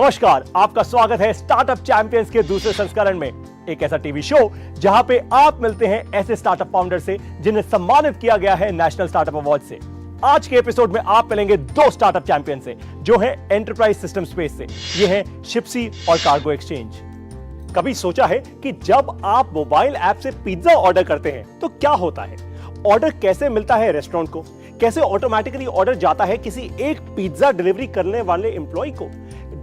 नमस्कार, आपका स्वागत है स्टार्टअप चैंपियंस के दूसरे संस्करण में, एक ऐसा टीवी शो जहां पे आप मिलते हैं ऐसे स्टार्टअप फाउंडर से जिन्हें सम्मानित किया गया है नेशनल स्टार्टअप अवार्ड से। आज के एपिसोड में आप मिलेंगे दो स्टार्टअप चैंपियन से जो है एंटरप्राइज सिस्टम स्पेस से। ये है शिप्सी और कार्गो एक्सचेंज। कभी सोचा है कि जब आप मोबाइल ऐप से पिज्जा ऑर्डर करते हैं तो क्या होता है? ऑर्डर कैसे मिलता है रेस्टोरेंट को? कैसे ऑटोमेटिकली ऑर्डर जाता है किसी एक पिज्जा डिलीवरी करने वाले एम्प्लॉय को?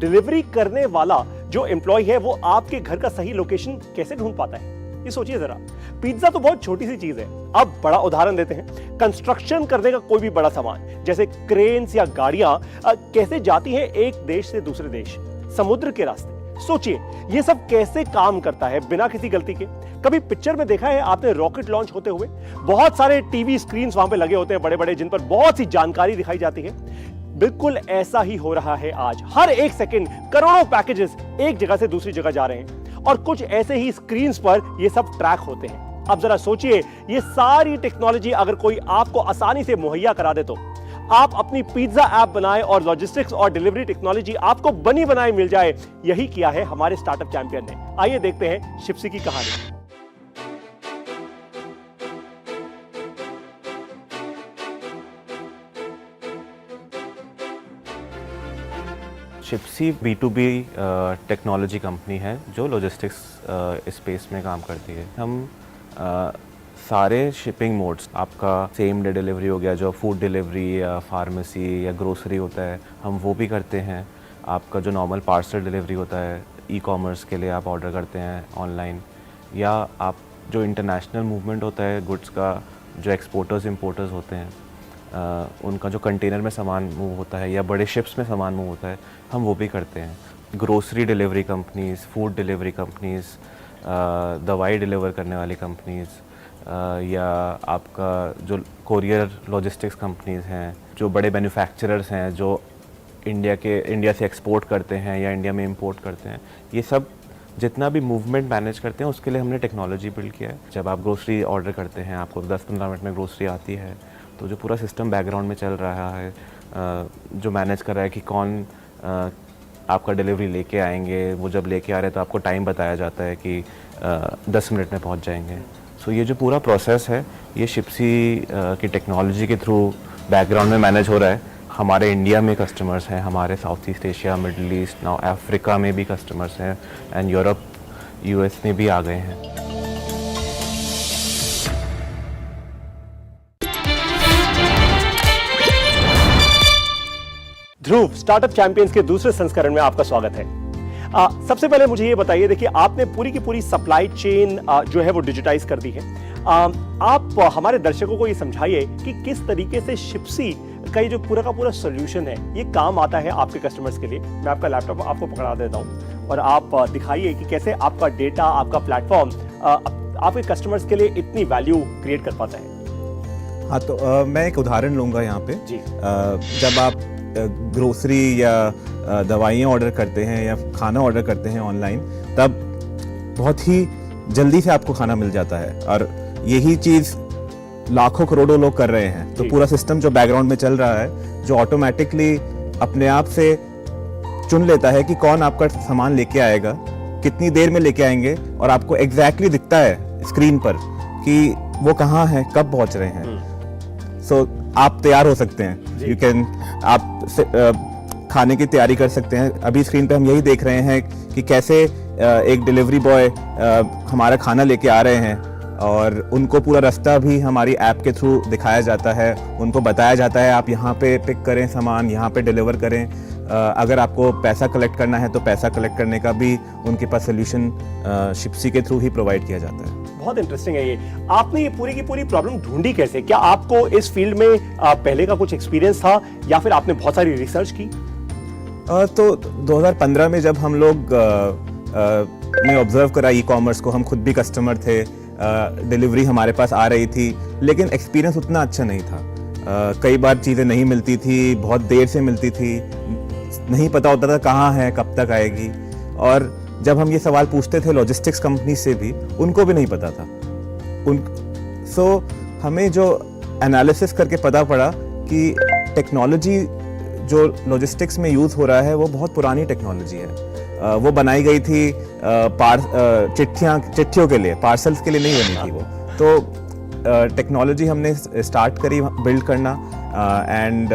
डिलीवरी करने वाला जो एम्प्लॉय है वो आपके घर का सही लोकेशन कैसे ढूंढ पाता है? ये सोचिए जरा। पिज्जा तो बहुत छोटी सी चीज है। अब बड़ा उदाहरण देते हैं। कंस्ट्रक्शन करने का कोई भी बड़ा सामान जैसे क्रेन्स या गाड़ियां कैसे जाती है एक देश से दूसरे देश समुद्र के रास्ते। सोचिए ये सब कैसे काम करता है बिना किसी गलती के। कभी पिक्चर में देखा है आपने रॉकेट लॉन्च होते हुए? बहुत सारे टीवी स्क्रीन्स वहां पे लगे होते हैं बड़े बड़े, जिन पर बहुत सी जानकारी दिखाई जाती है। बिल्कुल ऐसा ही हो रहा है आज। हर एक सेकंड करोड़ों पैकेजेस एक जगह से दूसरी जगह जा रहे हैं और कुछ ऐसे ही स्क्रीन्स पर ये सब ट्रैक होते हैं। अब जरा सोचिए ये सारी टेक्नोलॉजी अगर कोई आपको आसानी से मुहैया करा दे तो आप अपनी पिज्जा ऐप बनाएं और लॉजिस्टिक्स और डिलीवरी टेक्नोलॉजी आपको बनी बनाई मिल जाए। यही किया है हमारे स्टार्टअप चैंपियन ने। आइए देखते हैं शिप्सी की कहानी। शिप्सी B2B टेक्नोलॉजी कंपनी है जो लॉजिस्टिक्स स्पेस में काम करती है। हम सारे शिपिंग मोड्स, आपका सेम डे डिलीवरी हो गया, जो फूड डिलीवरी या फार्मेसी या ग्रोसरी होता है, हम वो भी करते हैं। आपका जो नॉर्मल पार्सल डिलीवरी होता है, ई-कॉमर्स के लिए आप ऑर्डर करते हैं ऑनलाइन, या आप जो इंटरनेशनल मूवमेंट होता है गुड्स का, जो एक्सपोर्टर्स इंपोर्टर्स होते हैं उनका जो कंटेनर में सामान मूव होता है या बड़े शिप्स में सामान मूव होता है, हम वो भी करते हैं। Grocery delivery companies, food delivery companies, दवाई डिलीवर करने वाली कंपनीज़, या आपका जो कोरियर लॉजिस्टिक्स कंपनीज़ हैं, जो बड़े मैन्युफैक्चरर्स हैं जो इंडिया से एक्सपोर्ट करते हैं या इंडिया में इंपोर्ट करते हैं, ये सब जितना भी मूवमेंट मैनेज करते हैं उसके लिए हमने टेक्नोलॉजी बिल्ड किया है। जब आप ग्रोसरी ऑर्डर करते हैं, आपको 10-15 मिनट में ग्रोसरी आती है, तो जो पूरा सिस्टम बैकग्राउंड में चल रहा है, जो मैनेज कर रहा है कि कौन आपका डिलीवरी लेके आएंगे, वो जब लेके आ रहे हैं तो आपको टाइम बताया जाता है कि 10 मिनट में पहुंच जाएंगे। सो ये जो पूरा प्रोसेस है ये शिप्सी की टेक्नोलॉजी के थ्रू बैकग्राउंड में मैनेज हो रहा है। हमारे इंडिया में कस्टमर्स हैं, हमारे south east Asia, middle east, now Africa में भी कस्टमर्स हैं, एंड यूरोप, US में भी आ गए हैं। ध्रुव, स्टार्टअप चैंपियंस के दूसरे संस्करण में आपका स्वागत है। सबसे पहले मुझे ये बताइए, देखिए आपने पूरी की पूरी सप्लाई चेन जो है वो डिजिटाइज कर दी है। आप हमारे दर्शकों को ये समझाइए कि किस तरीके से शिप्सी का ये जो पूरा का पूरा सोल्यूशन है ये काम आता है आपके कस्टमर्स के लिए। मैं आपका लैपटॉप आपको पकड़ा देता हूँ और आप दिखाइए कि कैसे आपका डेटा, आपका प्लेटफॉर्म आपके कस्टमर्स के लिए इतनी वैल्यू क्रिएट कर पाता है। हाँ, तो मैं एक उदाहरण लूँगा यहाँ पे जी। जब आप ग्रोसरी या दवाइयाँ ऑर्डर करते हैं या खाना ऑर्डर करते हैं ऑनलाइन, तब बहुत ही जल्दी से आपको खाना मिल जाता है और यही चीज़ लाखों करोड़ों लोग कर रहे हैं। तो पूरा सिस्टम जो बैकग्राउंड में चल रहा है, जो ऑटोमेटिकली अपने आप से चुन लेता है कि कौन आपका सामान लेके आएगा, कितनी देर में लेके आएंगे, और आपको एग्जैक्टली दिखता है स्क्रीन पर कि वो कहाँ हैं, कब पहुँच रहे हैं। सो आप तैयार हो सकते हैं। यू कैन, आप खाने की तैयारी कर सकते हैं। अभी स्क्रीन पे हम यही देख रहे हैं कि कैसे एक डिलीवरी बॉय हमारा खाना लेके आ रहे हैं और उनको पूरा रास्ता भी हमारी ऐप के थ्रू दिखाया जाता है। उनको बताया जाता है आप यहाँ पे पिक करें सामान, यहाँ पे डिलीवर करें। अगर आपको पैसा कलेक्ट करना है तो पैसा कलेक्ट करने का भी उनके पास सोल्यूशन शिप्सी के थ्रू ही प्रोवाइड किया जाता है। बहुत इंटरेस्टिंग है ये। आपने ये पूरी की पूरी प्रॉब्लम ढूंढी कैसे? क्या आपको इस फील्ड में पहले का कुछ एक्सपीरियंस था या फिर आपने बहुत सारी रिसर्च की? तो 2015 में जब हम लोग ने ऑब्जर्व करा ई-कॉमर्स को, हम खुद भी कस्टमर थे, डिलीवरी हमारे पास आ रही थी, लेकिन एक्सपीरियंस उतना अच्छा नहीं था। कई बार चीज़ें नहीं मिलती थी, बहुत देर से मिलती थी, नहीं पता होता था कहाँ है, कब तक आएगी। और जब हम ये सवाल पूछते थे लॉजिस्टिक्स कंपनी से भी, उनको भी नहीं पता था। हमें जो एनालिसिस करके पता पड़ा कि टेक्नोलॉजी जो लॉजिस्टिक्स में यूज़ हो रहा है वो बहुत पुरानी टेक्नोलॉजी है। वो बनाई गई थी चिट्ठियों के लिए, पार्सल्स के लिए नहीं बनी थी वो। तो टेक्नोलॉजी हमने स्टार्ट करी बिल्ड करना, एंड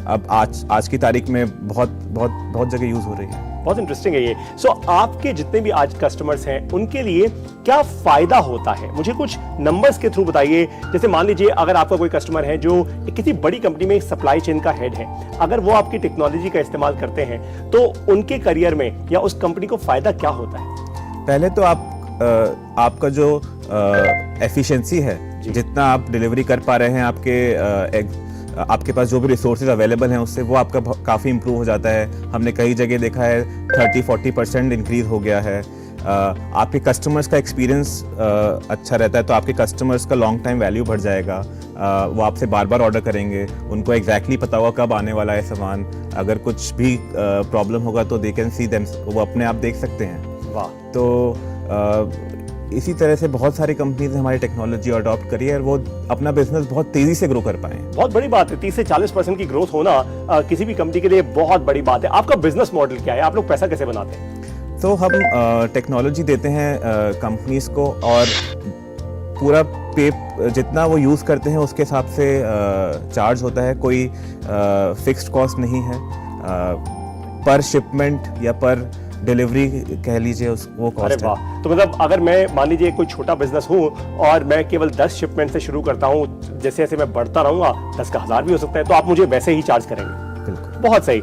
अब आज की तारीख में बहुत जगह यूज़ हो रही है। बहुत इंटरेस्टिंग है ये। सो आपके जितने भी आज कस्टमर्स हैं उनके लिए क्या फायदा होता है, मुझे कुछ नंबर्स के थ्रू बताइए। जैसे मान लीजिए अगर आपका कोई कस्टमर है जो किसी बड़ी कंपनी में सप्लाई चेन का हेड है, अगर वो आपकी टेक्नोलॉजी का इस्तेमाल करते हैं तो उनके करियर में या उस कंपनी को फायदा क्या होता है? पहले तो आपका जो एफिशिएंसी है, जितना आप डिलीवरी कर पा रहे हैं, आपके पास जो भी रिसोर्सेज अवेलेबल हैं उससे वो आपका काफ़ी इंप्रूव हो जाता है। हमने कई जगह देखा है 30-40% इंक्रीज हो गया है। आपके कस्टमर्स का एक्सपीरियंस अच्छा रहता है, तो आपके कस्टमर्स का लॉन्ग टाइम वैल्यू बढ़ जाएगा। वो आपसे बार बार ऑर्डर करेंगे, उनको एग्जैक्टली पता होगा कब आने वाला है सामान। अगर कुछ भी प्रॉब्लम होगा तो दे कैन सी देम, वो अपने आप देख सकते हैं। वाह। तो इसी तरह से बहुत सारी कंपनीज ने हमारी टेक्नोलॉजी अडॉप्ट करी है और वो अपना बिजनेस बहुत तेजी से ग्रो कर पाए। बहुत बड़ी बात है, 30 से 40% की ग्रोथ होना किसी भी कंपनी के लिए बहुत बड़ी बात है। आपका बिजनेस मॉडल क्या है, आप लोग पैसा कैसे बनाते हैं? तो हम टेक्नोलॉजी देते हैं कंपनीज को, और पूरा पे जितना वो यूज़ करते हैं उसके हिसाब से चार्ज होता है। कोई फिक्स्ड कॉस्ट नहीं है, पर शिपमेंट या पर डिलीवरी कह लीजिए वो कॉस्ट है। अरे वाह। तो मतलब अगर मैं मान लीजिए कोई छोटा बिजनेस हूँ और मैं केवल 10 शिपमेंट से शुरू करता हूँ, जैसे जैसे मैं बढ़ता रहूंगा 10 का 1000 भी हो सकता है, तो आप मुझे वैसे ही चार्ज करेंगे? बिल्कुल। बहुत सही।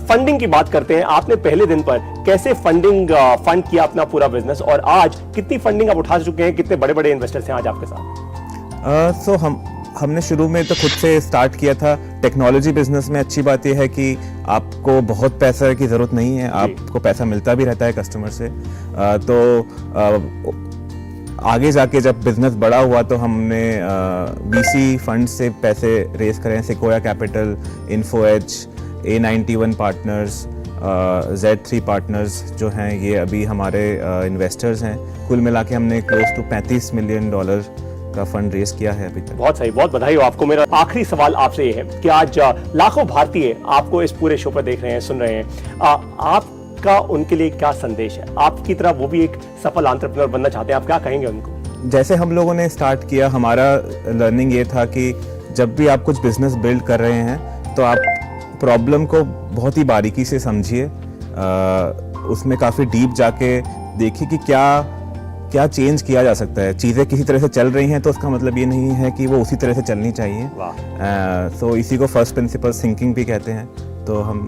फंडिंग की बात करते हैं। आपने पहले दिन पर कैसे फंड किया अपना पूरा बिजनेस, और आज कितनी फंडिंग आप उठा चुके हैं? कितने बड़े बड़े इन्वेस्टर्स हैं आज आपके साथ? सो हमने शुरू में तो खुद से स्टार्ट किया था। टेक्नोलॉजी बिजनेस में अच्छी बात यह है कि आपको बहुत पैसा की ज़रूरत नहीं है, आपको पैसा मिलता भी रहता है कस्टमर से। आगे जाके जब बिजनेस बड़ा हुआ तो हमने VC फंड से पैसे रेस करें। Sequoia Capital, Info Edge, A91 partners, Z3 partners जो हैं, ये अभी हमारे इन्वेस्टर्स हैं। कुल मिला के हमने क्लोज टू $35 मिलियन का फंड रेस किया है अभी तक। बहुत सही, बहुत बधाई हो आपको। मेरा आखिरी सवाल आपसे ये है कि आज लाखों भारतीय आपको इस पूरे शो पर देख रहे हैं, सुन रहे हैं, आपका उनके लिए क्या संदेश है? आपकी तरह वो भी एक सफल एंटरप्रेन्योर बनना चाहते हैं, आप क्या कहेंगे उनको? जैसे हम लोगों ने स्टार्ट किया, हमारा लर्निंग ये था कि जब भी आप कुछ बिजनेस बिल्ड कर रहे हैं तो आप प्रॉब्लम को बहुत ही बारीकी से समझिए, उसमें काफ़ी डीप जाके देखिए कि क्या चेंज किया जा सकता है। चीज़ें किसी तरह से चल रही हैं तो उसका मतलब ये नहीं है कि वो उसी तरह से चलनी चाहिए। तो इसी को फर्स्ट प्रिंसिपल्स थिंकिंग भी कहते हैं। तो हम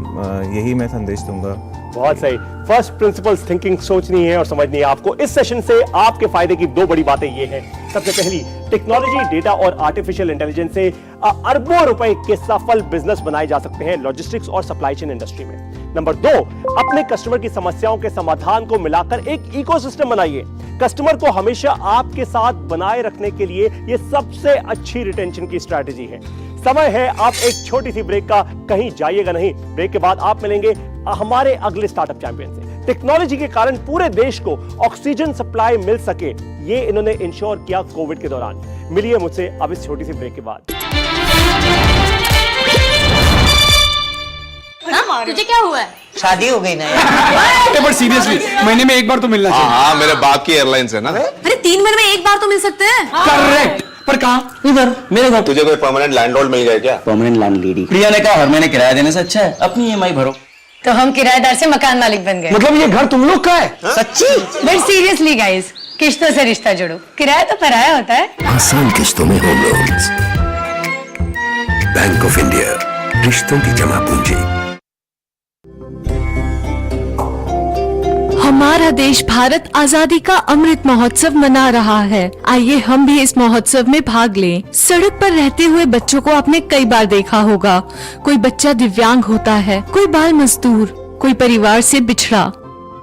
यही मैं संदेश दूंगा। बहुत सही, फर्स्ट प्रिंसिपल्स थिंकिंग, सोचनी है और समझनी है आपको। इस सेशन से आपके फायदे की 2 बड़ी बातें ये हैं। सबसे पहली, टेक्नोलॉजी, डेटा और आर्टिफिशियल इंटेलिजेंस से अरबों रुपए के सफल बिजनेस बनाए जा सकते हैं लॉजिस्टिक्स और सप्लाई चेन इंडस्ट्री में। नंबर 2, अपने कस्टमर की समस्याओं के समाधान को मिलाकर एक इकोसिस्टम बनाइए। कस्टमर को हमेशा आपके साथ बनाए रखने के लिए यह सबसे अच्छी रिटेंशन की स्ट्रैटेजी है। समय है आप एक छोटी सी ब्रेक का, कहीं जाइएगा नहीं। ब्रेक के बाद आप मिलेंगे हमारे अगले स्टार्टअप चैंपियन से। टेक्नोलॉजी के कारण पूरे देश को ऑक्सीजन सप्लाई मिल सके, ये इन्होंने इंश्योर किया कोविड के दौरान। मिलिए मुझसे अब इस छोटी सी ब्रेक के बाद। तुझे क्या हुआ है? शादी हो गई ना यार। बट सीरियसली महीने में एक बार तो मिलना चाहिए। हाँ, मेरे बाप की एयरलाइंस है ना। अरे 3 महीने में एक बार तो मिल सकते हैं। करेक्ट, पर कहाँ? इधर मेरे घर। तुझे कोई परमानेंट लैंडलॉर्ड मिल जाए क्या? Permanent landlady. प्रिया ने कहा हर महीने किराया देने से अच्छा है अपनी EMI भरो। तो हम किराएदार से मकान मालिक बन गए। मतलब ये घर तुम लोग का है? सच्ची? बट सीरियसली गाइस, किश्तों से रिश्ता जोड़ो, किराया तो पराया होता है। आसान किश्तों में home loans. Bank of India, रिश्तों की जमा पूंजी। हमारा देश भारत आजादी का अमृत महोत्सव मना रहा है। आइए हम भी इस महोत्सव में भाग लें। सड़क पर रहते हुए बच्चों को आपने कई बार देखा होगा। कोई बच्चा दिव्यांग होता है, कोई बाल मजदूर, कोई परिवार से बिछड़ा।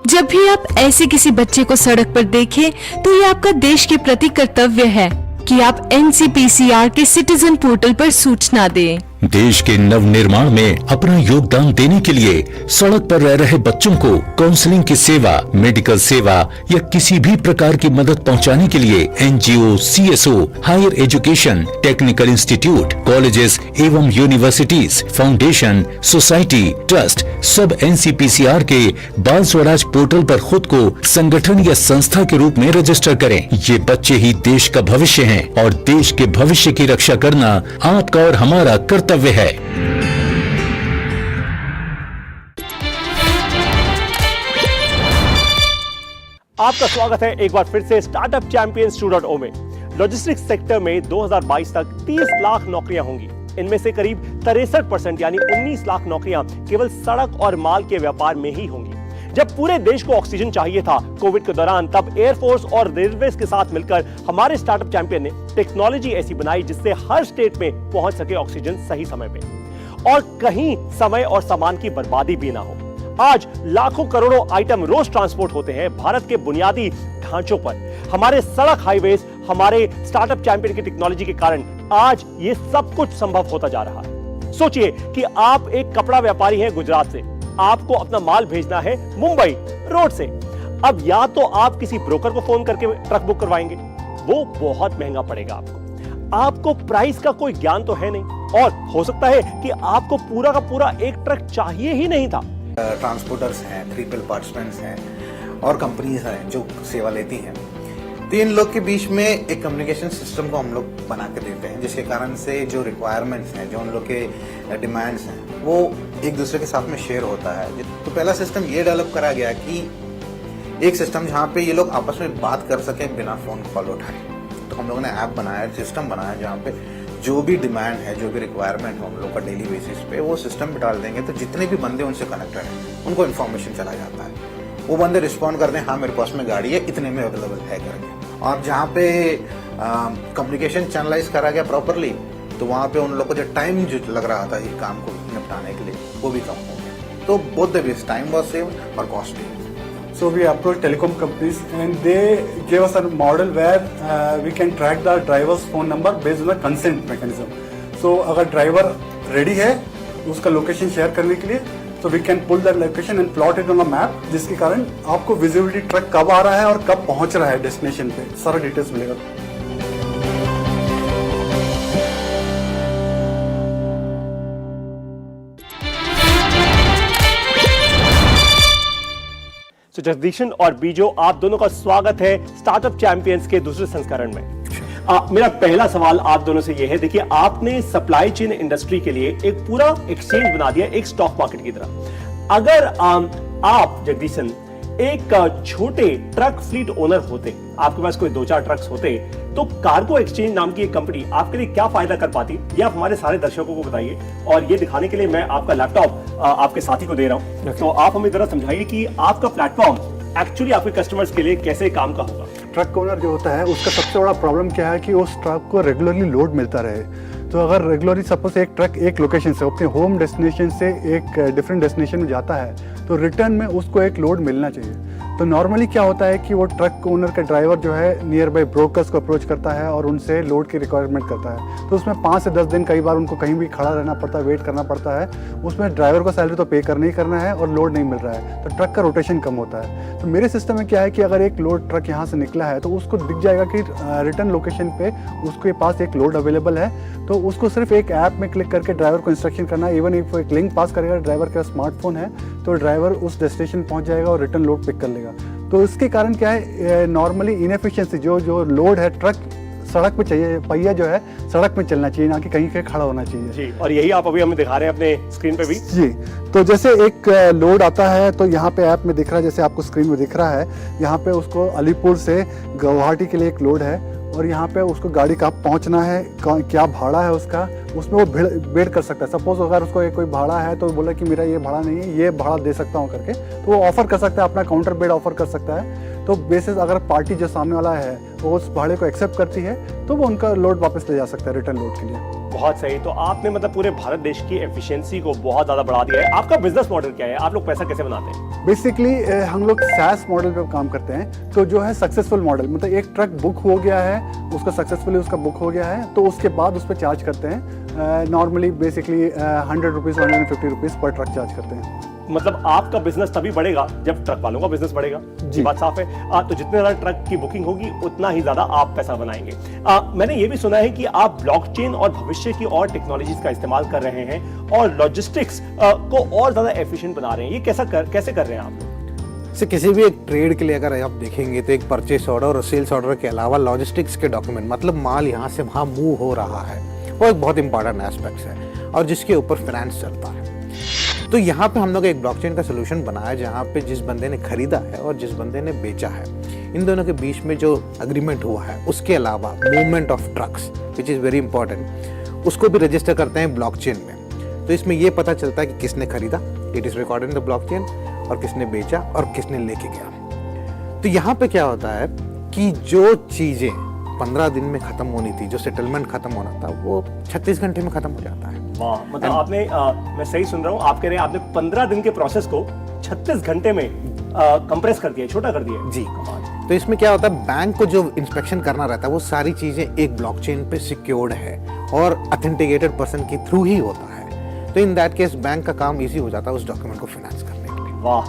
जब भी आप ऐसे किसी बच्चे को सड़क पर देखें तो ये आपका देश के प्रति कर्तव्य है कि आप NCPCR के सिटीजन पोर्टल पर सूचना दें। देश के नवनिर्माण में अपना योगदान देने के लिए सड़क पर रह रहे बच्चों को काउंसलिंग की सेवा, मेडिकल सेवा या किसी भी प्रकार की मदद पहुंचाने के लिए NGO, CSO, higher education, technical institute, colleges एवं यूनिवर्सिटीज, फाउंडेशन, सोसाइटी, ट्रस्ट सब एनसीपीसीआर के बाल स्वराज पोर्टल पर खुद को संगठन या संस्था के रूप में रजिस्टर करें। ये बच्चे ही देश का भविष्य हैं और देश के भविष्य की रक्षा करना आपका और हमारा कर्तव्य है। आपका स्वागत है एक बार फिर से स्टार्टअप चैंपियंस 2.0 में। लॉजिस्टिक्स सेक्टर में 2022 तक 30 लाख नौकरियां होंगी। इनमें से करीब 63% यानी 19 लाख नौकरियां केवल सड़क और माल के व्यापार में ही होंगी। जब पूरे देश को ऑक्सीजन चाहिए था कोविड के दौरान, तब एयरफोर्स और रेलवे के साथ मिलकर हमारे स्टार्टअप चैंपियन ने टेक्नोलॉजी ऐसी बनाई जिससे हर स्टेट में पहुंच सके ऑक्सीजन सही समय पे और कहीं समय और सामान की बर्बादी भी ना हो। आज लाखों करोड़ों आइटम रोज ट्रांसपोर्ट होते हैं भारत के बुनियादी ढांचों पर। हमारे सड़क हाईवेज हमारे स्टार्टअप चैंपियन की टेक्नोलॉजी के कारण आज ये सब कुछ संभव होता जा रहा है। सोचिए कि आप एक कपड़ा व्यापारी हैं गुजरात से, आपको अपना माल भेजना है मुंबई रोड से। अब या तो आप किसी ब्रोकर को फोन करके ट्रक बुक करवाएंगे, वो बहुत महंगा पड़ेगा आपको प्राइस का कोई ज्ञान तो है नहीं, और हो सकता है कि आपको पूरा का पूरा एक ट्रक चाहिए ही नहीं था। ट्रांसपोर्टर्स हैं, 3PL पार्ट्समैन्स हैं और कंपनीज हैं जो सेवा लेती हैं, तो इन लोग के बीच में एक कम्युनिकेशन सिस्टम को हम लोग बना के देते हैं, जिसके कारण से जो रिक्वायरमेंट्स हैं, जो उन लोग के डिमांड्स हैं, वो एक दूसरे के साथ में शेयर होता है। तो पहला सिस्टम ये डेवलप करा गया कि एक सिस्टम जहाँ पे ये लोग आपस में बात कर सकें बिना फोन कॉल उठाए। तो हम लोगों ने ऐप बनाया, सिस्टम बनाया, जहाँ पे जो भी डिमांड है, जो भी रिक्वायरमेंट है हम लोग का डेली बेसिस पे, वो सिस्टम पे डाल देंगे तो जितने भी बंदे उनसे कनेक्टेड हैं उनको इन्फॉर्मेशन चला जाता है। वो बंदे रिस्पॉन्ड करते हैं, हाँ मेरे पास में गाड़ी है, इतने में अवेलेबल है करके। और जहाँ पे कम्युनिकेशन चैनलाइज करा गया प्रॉपरली, तो वहाँ पे उन लोगों को जो टाइम जो लग रहा था ये काम को निपटाने के लिए, वो भी कम हो गया। तो both the ways, time was save और कॉस्ट भी। So we approached telecom companies and they gave us a model where we can track the driver's phone number based on the consent mechanism. So अगर driver ready है उसका location share करने के लिए, so we can pull that location and plot it on a map, जिसके कारण आपको visibility truck कब आ रहा है और कब पहुंच रहा है डेस्टिनेशन पे, सारा डिटेल्स मिलेगा। तो जगदीशन और बीजो, आप दोनों का स्वागत है स्टार्टअप चैंपियंस के दूसरे संस्करण में। मेरा पहला सवाल आप दोनों से यह है, देखिए आपने सप्लाई चेन इंडस्ट्री के लिए एक पूरा एक्सचेंज बना दिया, एक स्टॉक मार्केट की तरह। अगर आप जगदीशन एक छोटे ट्रक फ्लीट ओनर होते, आपके पास कोई 2-4 ट्रक्स होते, तो कार्गो एक्सचेंज नाम की एक कंपनी आपके लिए क्या फायदा कर पाती, ये आप हमारे सारे दर्शकों को बताइए। और ये दिखाने के लिए मैं आपका लैपटॉप आपके साथी को दे रहा हूं। तो आप हमें जरा समझाइए कि आपका प्लेटफॉर्म एक्चुअली आपके कस्टमर्स के लिए कैसे काम का होगा। ट्रक ओनर जो होता है उसका सबसे बड़ा प्रॉब्लम क्या है कि उस ट्रक को रेगुलरली लोड मिलता रहे। तो अगर रेगुलरली सपोज एक ट्रक एक लोकेशन से अपने होम डेस्टिनेशन से एक डिफरेंट डेस्टिनेशन में जाता है, तो रिटर्न में उसको एक लोड मिलना चाहिए। तो नॉर्मली क्या होता है कि वो ट्रक ओनर का ड्राइवर जो है नियर बाई ब्रोकर्स को अप्रोच करता है और उनसे लोड की रिक्वायरमेंट करता है। तो उसमें 5 से 10 दिन कई बार उनको कहीं भी खड़ा रहना पड़ता है, वेट करना पड़ता है। उसमें ड्राइवर को सैलरी तो पे करना ही करना है और लोड नहीं मिल रहा है, तो ट्रक का रोटेशन कम होता है। तो मेरे सिस्टम में क्या है कि अगर एक लोड ट्रक यहाँ से निकला है तो उसको दिख जाएगा कि रिटर्न लोकेशन पे उसके पास एक लोड अवेलेबल है। तो उसको सिर्फ एक ऐप में क्लिक करके ड्राइवर को इंस्ट्रक्शन करना है। इवन एक लिंक पास करेगा, ड्राइवर का स्मार्टफोन है तो ड्राइवर उस डेस्टिनेशन पहुँच जाएगा और रिटर्न लोड पिक कर लेगा। तो इसके कारण क्या है, नॉर्मली इनएफिशिएंसी जो लोड है ट्रक सड़क पे चाहिए, पहिया जो है सड़क में चलना चाहिए, ना कि कहीं पे खड़ा होना चाहिए जी। और यही आप अभी हमें दिखा रहे हैं अपने स्क्रीन पे भी जी। तो जैसे एक लोड आता है तो यहाँ पे ऐप में दिख रहा है, जैसे आपको स्क्रीन में दिख रहा है, यहाँ पे उसको अलीपुर से गुवाहाटी के लिए एक लोड है और यहाँ पे उसको गाड़ी कहाँ पहुँचना है, क्या भाड़ा है उसका, उसमें वो बेड कर सकता है। सपोज अगर उसको कोई भाड़ा है तो बोला कि मेरा ये भाड़ा नहीं है, ये भाड़ा दे सकता हूँ करके, तो वो ऑफर कर सकता है, अपना काउंटर बेड ऑफर कर सकता है। तो बेसिस अगर पार्टी जो सामने वाला है वो उस भाड़े को एक्सेप्ट करती है तो वो उनका लोड वापस ले जा सकता है रिटर्न लोड के लिए। बहुत सही। तो आपने मतलब पूरे भारत देश की एफिशिएंसी को बहुत ज्यादा बढ़ा दिया है। आपका बिजनेस मॉडल क्या है, आप लोग पैसा कैसे बनाते हैं? बेसिकली हम लोग SaaS मॉडल पे काम करते हैं। तो जो है सक्सेसफुल मॉडल, मतलब एक ट्रक बुक हो गया है, उसका सक्सेसफुली उसका बुक हो गया है, तो उसके बाद उस पर चार्ज करते हैं। नॉर्मली बेसिकली 100 रुपीज़ 150 रुपीज़ पर ट्रक चार्ज करते हैं। मतलब आपका बिजनेस तभी बढ़ेगा जब ट्रक वालों का बिजनेस बढ़ेगा, जी बात साफ है। तो जितने ज्यादा ट्रक की बुकिंग होगी उतना ही ज्यादा आप पैसा बनाएंगे। मैंने ये भी सुना है कि आप ब्लॉकचेन और भविष्य की और टेक्नोलॉजीज का इस्तेमाल कर रहे हैं और लॉजिस्टिक्स को और ज्यादा एफिशिएंट बना रहे हैं। ये कैसे कर रहे हैं आप? से किसी भी एक ट्रेड के लिए अगर आप देखेंगे तो एक परचेस ऑर्डर और सेल्स ऑर्डर के अलावा लॉजिस्टिक्स के डॉक्यूमेंट, मतलब माल यहाँ से वहाँ मूव हो रहा है, वो एक बहुत इंपॉर्टेंट एस्पेक्ट है और जिसके ऊपर फाइनेंस चलता है। तो यहाँ पे हम लोग एक ब्लॉकचेन का सोल्यूशन बनाया जहाँ पे जिस बंदे ने खरीदा है और जिस बंदे ने बेचा है, इन दोनों के बीच में जो एग्रीमेंट हुआ है, उसके अलावा movement of trucks which is very important, उसको भी रजिस्टर करते हैं ब्लॉकचेन में। तो इसमें ये पता चलता है कि किसने खरीदा, it is recorded in the blockchain, और किसने बेचा और किसने लेके गया। तो यहाँ पे क्या होता है कि जो चीज़ें 15 दिन में खत्म होनी थी, जो सेटलमेंट खत्म होना था, वो 36 घंटे में खत्म हो जाता है। वाह, मतलब आपने मैं सही सुन रहा हूँ, आप कह रहे हैं आपने 15 दिन के प्रोसेस को 36 घंटे में कंप्रेस कर दिया, छोटा कर दिया जी। तो इसमें क्या होता है, बैंक को जो इंस्पेक्शन करना रहता है वो सारी चीजें एक ब्लॉकचेन पे सिक्योर्ड है और ऑथेंटिकेटेड पर्सन के थ्रू ही होता है। तो इन दैट केस बैंक का काम इजी हो जाता है उस डॉक्यूमेंट को फाइनेंस करने के लिए। वाह,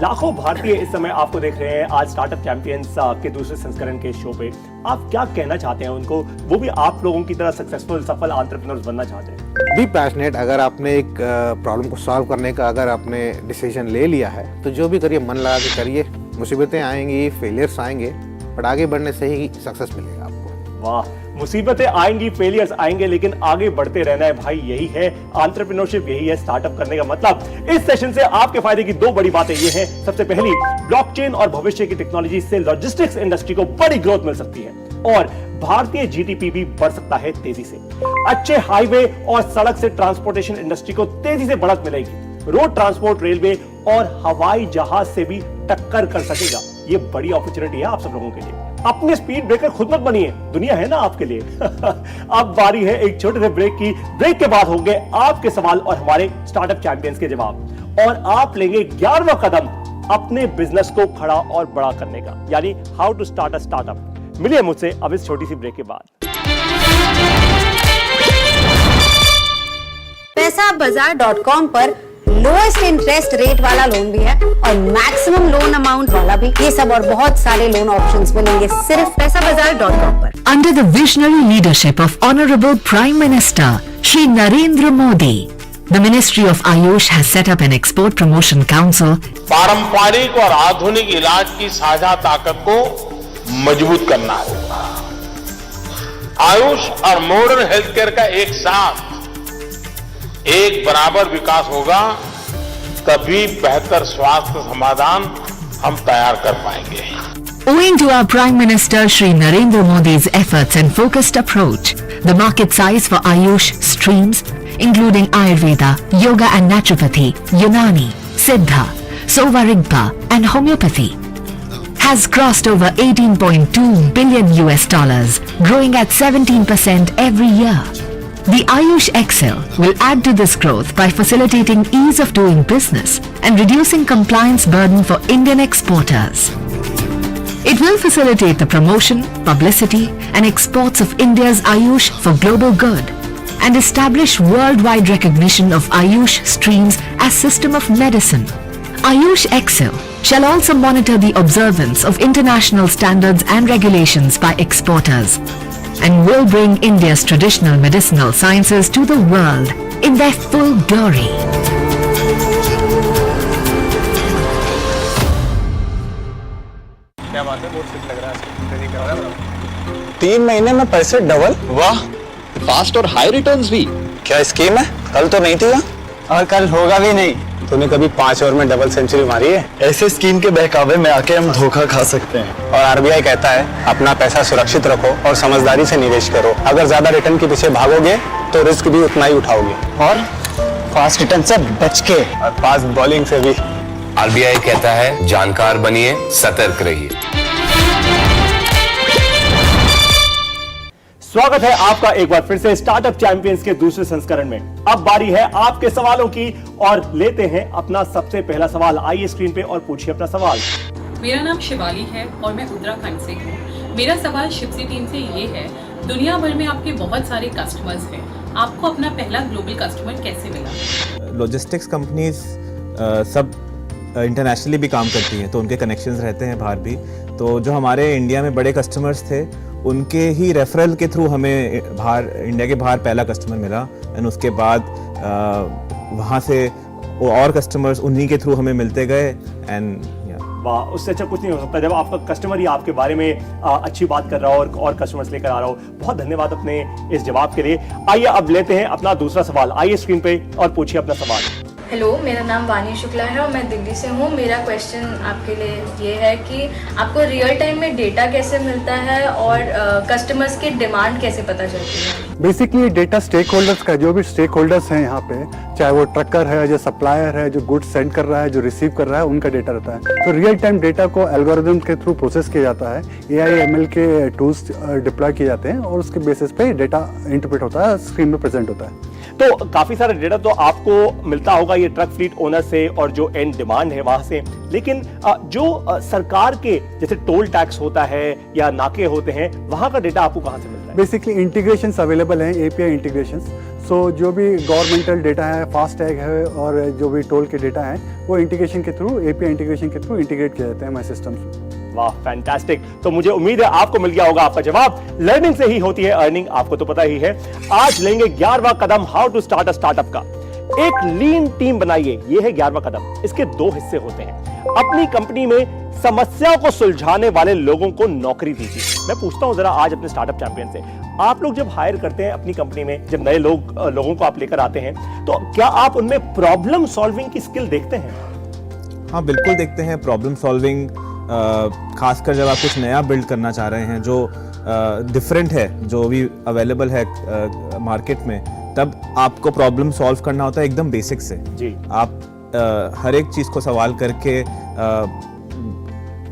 लाखों भारतीय इस समय आपको देख रहे हैं आज स्टार्टअप चैंपियंस के दूसरे संस्करण के शो पे। आप क्या कहना चाहते हैं उनको, वो भी आप लोगों की तरह सक्सेसफुल सफल एंटरप्रेन्योर्स बनना चाहते हैं? Be passionate. अगर आपने एक प्रॉब्लम को सॉल्व करने का अगर आपने डिसीजन ले लिया है तो जो भी करिए मन लगा के करिए। मुसीबतें आएंगी, फेलियर्स आएंगे, बट आगे बढ़ने से ही सक्सेस मिलेगा आपको। वाह, मुसीबतें आएंगी, फेलियर्स आएंगे, लेकिन आगे बढ़ते रहना है भाई। यही है एंटरप्रेन्योरशिप, यही है स्टार्टअप करने का मतलब। इस सेशन से आपके फायदे की दो बड़ी बातें ये हैं। सबसे पहली, ब्लॉकचेन और भविष्य की टेक्नोलॉजी से लॉजिस्टिक्स इंडस्ट्री को बड़ी ग्रोथ मिल सकती है और भारतीय जीडीपी भी बढ़ सकता है तेजी से। अच्छे हाईवे और सड़क से ट्रांसपोर्टेशन इंडस्ट्री को तेजी से बढ़त मिलेगी। रोड ट्रांसपोर्ट, रेलवे और हवाई जहाज से भी टक्कर कर सकेगा। ये बड़ी अपॉर्चुनिटी है आप सब लोगों के लिए। अपने स्पीड ब्रेकर खुद मत बनिए, दुनिया है ना आपके लिए। अब बारी है एक छोटे से ब्रेक की। ब्रेक के बाद होंगे आपके सवाल और हमारे स्टार्टअप चैंपियंस के जवाब, और आप लेंगे 11वां कदम अपने बिजनेस को खड़ा और बड़ा करने का, यानी how to start a startup. मिलिए मुझसे अब इस छोटी सी ब्रेक के बाद। पैसाबाजार.com पर लोएस्ट इंटरेस्ट रेट वाला लोन भी है और मैक्सिमम लोन अमाउंट वाला भी। ये सब और बहुत सारे लोन ऑप्शंस मिलेंगे सिर्फ पैसाबाजार.com पर। Under the visionary leadership of Honorable Prime Minister Shri Narendra Modi, the Ministry of Ayush has set up an export promotion council पारंपरिक और आधुनिक इलाज की साझा ताकत को मजबूत करना होगा। आयुष और मॉडर्न हेल्थ केयर का एक साथ एक बराबर विकास होगा, तभी बेहतर स्वास्थ्य समाधान हम तैयार कर पाएंगे। Owing to our Prime Minister Shri Narendra Modi's efforts and focused approach, the market size for Ayush streams, including Ayurveda, Yoga and Naturopathy, Unani, Siddha, Sova Rigpa and Homeopathy, has crossed over $18.2 billion, growing at 17% every year. The Ayush Excel will add to this growth by facilitating ease of doing business and reducing compliance burden for Indian exporters. It will facilitate the promotion, publicity and exports of India's Ayush for global good and establish worldwide recognition of Ayush streams as system of medicine. Ayush Excel shall also monitor the observance of international standards and regulations by exporters and will bring India's traditional medicinal sciences to the world in their full glory. क्या बात है, बहुत fit लग रहा है। 3 महीने में पैसे डबल, वाह, फास्ट और हाई रिटर्न्स भी। क्या स्कीम है? कल तो नहीं थी और कल होगा भी नहीं। तूने कभी 5 ओवर में डबल सेंचुरी मारी है? ऐसे स्कीम के बहकावे में आके हम धोखा खा सकते हैं। और आरबीआई कहता है अपना पैसा सुरक्षित रखो और समझदारी से निवेश करो। अगर ज्यादा रिटर्न के पीछे भागोगे तो रिस्क भी उतना ही उठाओगे, और फास्ट रिटर्न से बच के, और फास्ट बॉलिंग से भी। आरबीआई कहता है जानकार बनिए, सतर्क रहिए। स्वागत है आपका एक बार फिर से स्टार्टअप चैंपियंस के दूसरे संस्करण में। अब बारी है आपके सवालों की और लेते हैं अपना सबसे पहला सवाल। आइए स्क्रीन पे और पूछिए अपना सवाल। मेरा नाम शिवाली है और मैं उत्तराखंड से हूँ। मेरा सवाल शिप्सी टीम से ये है, दुनिया भर में आपके बहुत सारे कस्टमर्स हैं, आपको अपना पहला ग्लोबल कस्टमर कैसे मिला? लॉजिस्टिक्स कंपनीज सब इंटरनेशनली भी काम करती हैं, तो उनके कनेक्शंस रहते हैं बाहर भी। तो जो हमारे इंडिया में बड़े कस्टमर्स थे, उनके ही रेफरल के थ्रू हमें बाहर, इंडिया के बाहर पहला कस्टमर मिला। एंड उसके बाद वहाँ से और कस्टमर्स उन्हीं के थ्रू हमें मिलते गए। एंड वाह, उससे अच्छा कुछ नहीं हो सकता जब आपका कस्टमर ही आपके बारे में अच्छी बात कर रहा हो और कस्टमर्स लेकर आ रहा हो। बहुत धन्यवाद अपने इस जवाब के लिए। आइए अब लेते हैं अपना दूसरा सवाल। आइए स्क्रीन पे और पूछिए अपना सवाल। हेलो, मेरा नाम वानी शुक्ला है और मैं दिल्ली से हूँ। मेरा क्वेश्चन आपके लिए ये है कि आपको रियल टाइम में डेटा कैसे मिलता है और कस्टमर्स की डिमांड कैसे पता चलती है? बेसिकली डेटा स्टेक होल्डर्स का, जो भी स्टेक होल्डर्स हैं यहाँ पे, चाहे वो ट्रकर है, जो सप्लायर है, जो गुड्स सेंड कर रहा है, जो रिसीव कर रहा है, उनका डेटा रहता है। तो रियल टाइम डेटा को एल्गोरिथम के थ्रू प्रोसेस किया जाता है, AI/ML के टूल्स डिप्लॉय किए जाते हैं और उसके बेसिस पे डेटा इंटरप्रेट होता है, स्क्रीन में प्रेजेंट होता है। तो काफी सारा डेटा तो आपको मिलता होगा ये ट्रक फ्लीट ओनर से और जो एंड डिमांड है वहां से, लेकिन जो सरकार के जैसे टोल टैक्स होता है या नाके होते हैं, वहां का डेटा आपको कहां से मिलता है? बेसिकली इंटीग्रेशंस अवेलेबल हैं, API इंटीग्रेशंस। सो जो भी गवर्नमेंटल डेटा है, फास्टैग है और जो भी टोल के डेटा है, वो इंटीग्रेशन के थ्रू, API इंटीग्रेशन के थ्रू इंटीग्रेट किए जाते हैं हमारे सिस्टम्स। वाह, फैंटास्टिक। तो मुझे उम्मीद है आपको मिल गया होगा आपका जवाब। लर्निंग से ही होती है अर्निंग, आपको तो पता ही है। आज लेंगे 11वां कदम how to start a startup का। एक लीन टीम बनाइए, ये है 11वां कदम। इसके 2 हिस्से होते हैं। अपनी कंपनी में समस्याओं को सुलझाने वाले लोगों को नौकरी दीजिए। मैं पूछता हूं जरा आज अपने स्टार्टअप चैंपियन से, आप लोग जब हायर करते हैं अपनी कंपनी में, जब नए लोगों को आप लेकर आते हैं, तो क्या आप उनमें प्रॉब्लम सॉल्विंग की स्किल देखते हैं? हाँ, बिल्कुल देखते हैं। प्रॉब्लम सॉल्विंग, खासकर जब आप कुछ नया बिल्ड करना चाह रहे हैं जो डिफरेंट है, जो भी अवेलेबल है मार्केट में, तब आपको प्रॉब्लम सॉल्व करना होता है एकदम बेसिक से जी। आप हर एक चीज़ को सवाल करके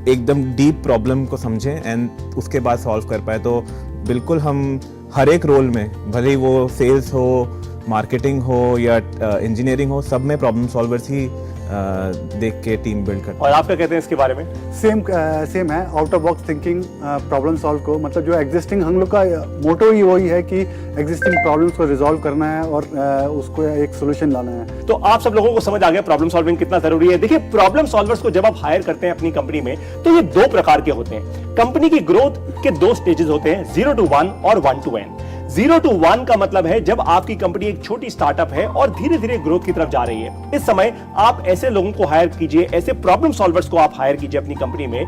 एकदम डीप प्रॉब्लम को समझें एंड उसके बाद सॉल्व कर पाए। तो बिल्कुल हम हर एक रोल में, भले ही वो सेल्स हो, मार्केटिंग हो या इंजीनियरिंग हो, सब में प्रॉब्लम सॉल्वर्स ही देख के टीम बिल्ड करते हैं। और आप क्या कहते हैं इसके बारे में? सेम है, out of box thinking, problem solve को, मतलब जो एग्जिस्टिंग, हम लोग का मोटो ही वही है कि एग्जिस्टिंग प्रॉब्लम्स को रिजॉल्व करना है और उसको एक सोल्यूशन लाना है। तो आप सब लोगों को समझ आ गया प्रॉब्लम सॉल्विंग कितना जरूरी है। देखिए, प्रॉब्लम सॉल्वर्स को जब आप हायर करते हैं अपनी कंपनी में, तो ये 2 प्रकार के होते हैं। कंपनी की ग्रोथ के 2 स्टेजेस होते हैं, 0 to 1 और 1 to n। 0 to 1 का मतलब है जब आपकी कंपनी एक छोटी स्टार्टअप है और धीरे धीरे ग्रोथ की तरफ जा रही है। इस समय आप ऐसे लोगों को हायर कीजिए, ऐसे प्रॉब्लम सॉल्वर्स को आप हायर कीजिए अपनी कंपनी में,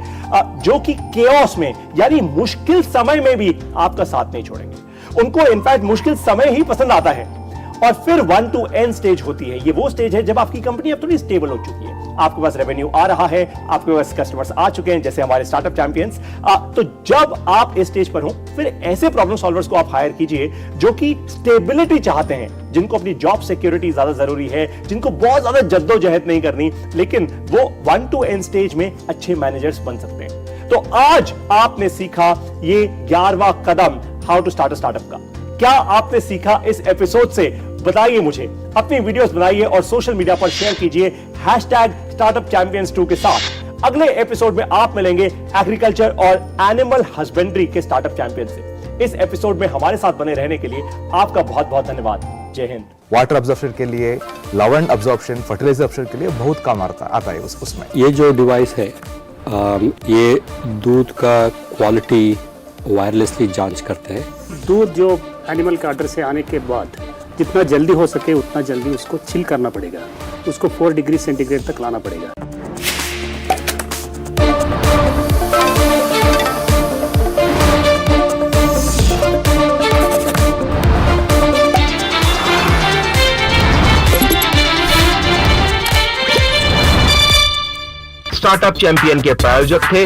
जो कि केओस में, यानी मुश्किल समय में भी आपका साथ नहीं छोड़ेंगे। उनको इनफैक्ट मुश्किल समय ही पसंद आता है। और फिर 1 to n स्टेज होती है। ये वो स्टेज है जब आपकी कंपनी अब थोड़ी स्टेबल हो चुकी है, आपके पास रेवेन्यू आ रहा है, आपके पास कस्टमर्स आ चुके हैं, जैसे हमारे स्टार्टअप चैंपियंस। तो जब आप इस स्टेज पर हो, फिर ऐसे प्रॉब्लम सॉल्वर्स को आप हायर कीजिए जो कि स्टेबिलिटी चाहते हैं, जिनको अपनी जॉब सिक्योरिटी ज्यादा जरूरी है, जिनको बहुत ज्यादा जद्दोजहद नहीं करनी, लेकिन वो 1 to n स्टेज में अच्छे मैनेजर्स बन सकते हैं। तो आज आपने सीखा ये 11वां कदम how to start a startup का। क्या आपने सीखा इस एपिसोड से? बताइए मुझे, अपनी वीडियोस बनाइए और सोशल मीडिया पर शेयर कीजिए #StartupChampions2 के साथ। अगले एपिसोड में आप मिलेंगे एग्रीकल्चर और एनिमल हस्बेंड्री के स्टार्टअप चैंपियन से। इस एपिसोड में हमारे साथ बने रहने के लिए आपका बहुत बहुत धन्यवाद। जय हिंद। वाटर अब्जॉर्प्शन के लिए, लवण अब्जॉर्प्शन, फर्टिलाइजर अब्जॉर्प्शन के लिए बहुत काम आता है उसमें। ये जो डिवाइस है, ये दूध का क्वालिटी वायरलेसली जांच करते हैं। दूध जो एनिमल के ऑर्डर से आने के बाद जितना जल्दी हो सके उतना जल्दी उसको चिल करना पड़ेगा, उसको 4 डिग्री सेंटीग्रेड तक लाना पड़ेगा। स्टार्टअप चैंपियन के प्रायोजक थे